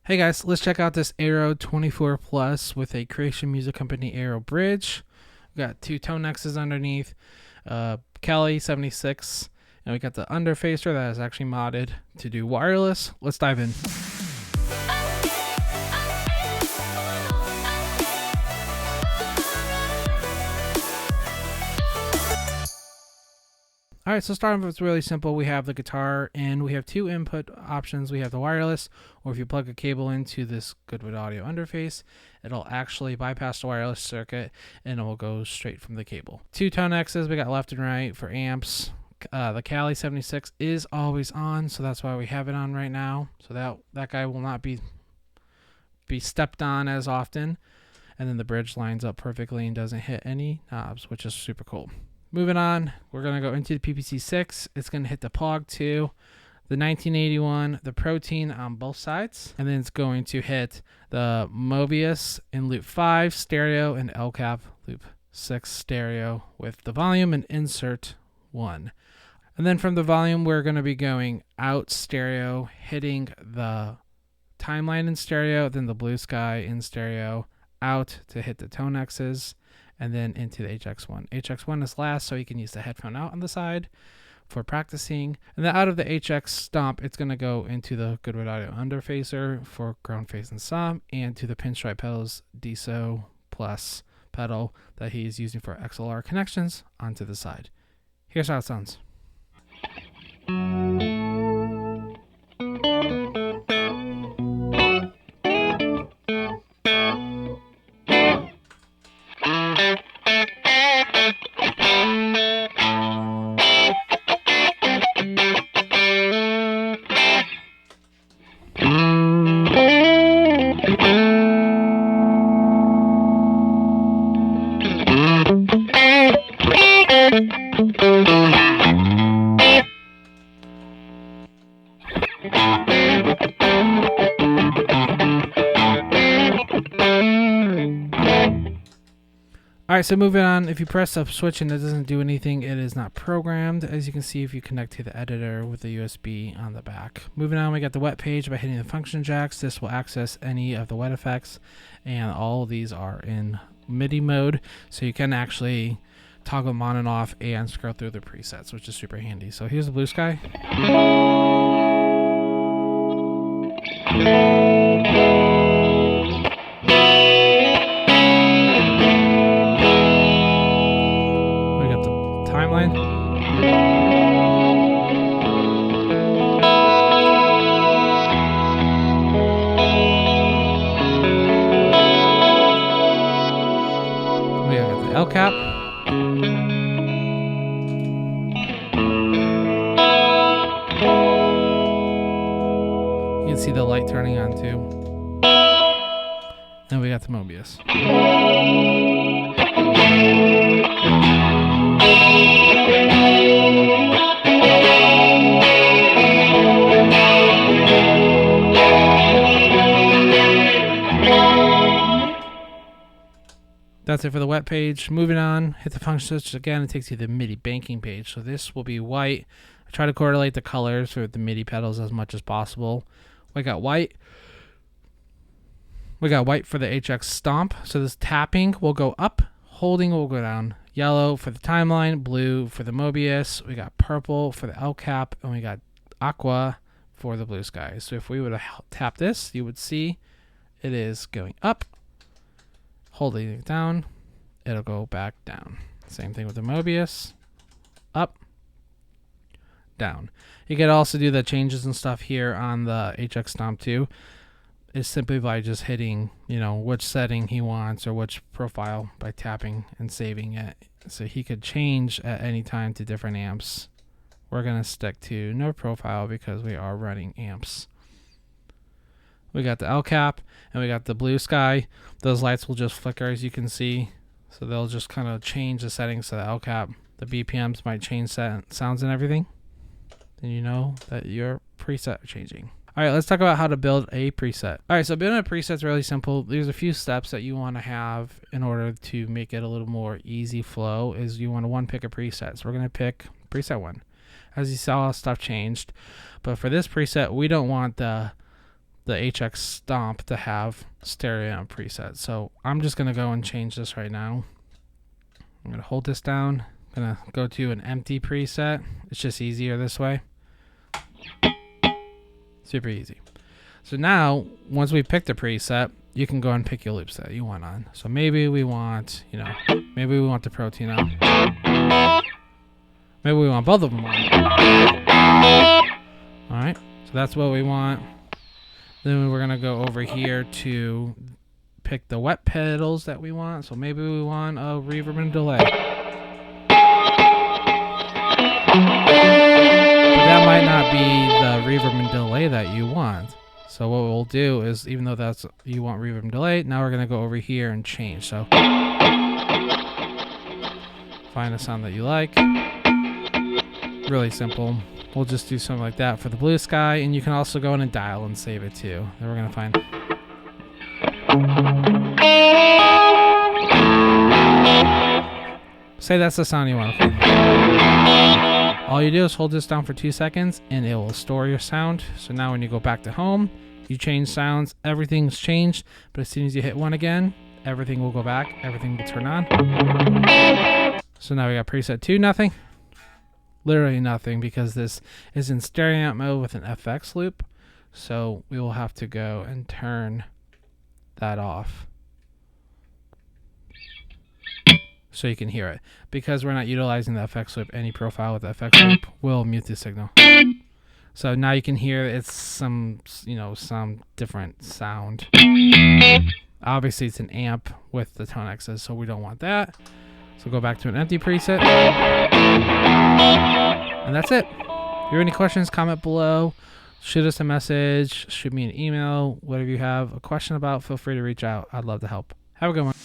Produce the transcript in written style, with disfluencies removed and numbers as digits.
Hey guys, let's check out this Aero 24 Plus with a Creation Music Company Aero bridge. We got two tone X's underneath, Cali 76, and we got the underfacer that is actually modded to do wireless. Let's dive in. Alright, so starting with, it's really simple. We have the guitar and we have two input options. We have the wireless, or if you plug a cable into this Goodwood audio interface, it'll actually bypass the wireless circuit and it will go straight from the cable. Two tone X's, we got left and right for amps. The Cali 76 is always on, so that's why we have it on right now. So that guy will not be stepped on as often. And then the bridge lines up perfectly and doesn't hit any knobs, which is super cool. Moving on, we're going to go into the PBC6. It's going to hit the POG 2, the 1981, the Protein on both sides, and then it's going to hit the Mobius in loop 5 stereo and El Cap loop 6 stereo with the volume and insert 1. And then from the volume, we're going to be going out stereo, hitting the timeline in stereo, then the blue sky in stereo, out to hit the tone X's, and then into the HX1. HX1 is last, so you can use the headphone out on the side for practicing. And then out of the HX stomp, it's going to go into the Goodwood Audio underfacer for ground phase and stomp, and to the Pinstripe Pedals DSO Plus pedal that he's using for XLR connections onto the side. Here's how it sounds. Alright, so moving on, if you press the switch and it doesn't do anything, it is not programmed, as you can see if you connect to the editor with the USB on the back. Moving on, we got the wet page by hitting the function jacks. This will access any of the wet effects, and all of these are in MIDI mode, so you can actually toggle them on and off and scroll through the presets, which is super handy. So here's the blue sky. Timeline. We got the El Cap. You can see the light turning on too. And we got the Mobius. That's it for the wet page. Moving on, hit the function switch again. It takes you to the MIDI banking page. So this will be white. I try to correlate the colors with the MIDI pedals as much as possible. We got white. We got white for the HX stomp. So this tapping will go up, holding will go down. Yellow for the timeline, blue for the Mobius. We got purple for the El Cap, and we got aqua for the blue sky. So if we were to tap this, you would see it is going up. Holding it down, it'll go back down. Same thing with the Mobius. Up, down. You can also do the changes and stuff here on the HX Stomp too. Is simply by just hitting, which setting he wants or which profile by tapping and saving it. So he could change at any time to different amps. We're going to stick to no profile because we are running amps. We got the El Cap and we got the blue sky. Those lights will just flicker, as you can see. So they'll just kind of change the settings to the El Cap. The BPMs might change sounds and everything. Then you know that your preset are changing. All right, let's talk about how to build a preset. All right, so building a preset is really simple. There's a few steps that you want to have in order to make it a little more easy flow. Is you want to pick a preset. So we're going to pick preset 1. As you saw, stuff changed. But for this preset, we don't want the the HX Stomp to have stereo amp preset. So I'm just going to go and change this right now. I'm going to hold this down. I'm going to go to an empty preset. It's just easier this way. Super easy. So now, once we pick the preset, you can go and pick your loops that you want on. So maybe we want, you know, maybe we want the protein on. Maybe we want both of them on. Alright, so that's what we want. Then we're going to go over here to pick the wet pedals that we want. So maybe we want a reverb and delay. But that might not be the reverb and delay that you want. So what we'll do is, even though that's you want reverb and delay, now we're going to go over here and change. So find a sound that you like. Really simple. We'll just do something like that for the blue sky, and you can also go in and dial and save it too. Then we're going to find... Say that's the sound you want, okay? All you do is hold this down for 2 seconds, and it will store your sound. So now when you go back to home, you change sounds, everything's changed, but as soon as you hit 1 again, everything will go back, everything will turn on. So now we got preset 2, nothing. Literally nothing, because this is in stereo amp mode with an FX loop. So we will have to go and turn that off so you can hear it. Because we're not utilizing the FX loop, any profile with the FX loop will mute the signal. So now you can hear it's some, you know, some different sound. Obviously it's an amp with the tone X's, so we don't want that. So go back to an empty preset. And that's it. If you have any questions, comment below. Shoot us a message. Shoot me an email. Whatever you have a question about, feel free to reach out. I'd love to help. Have a good one.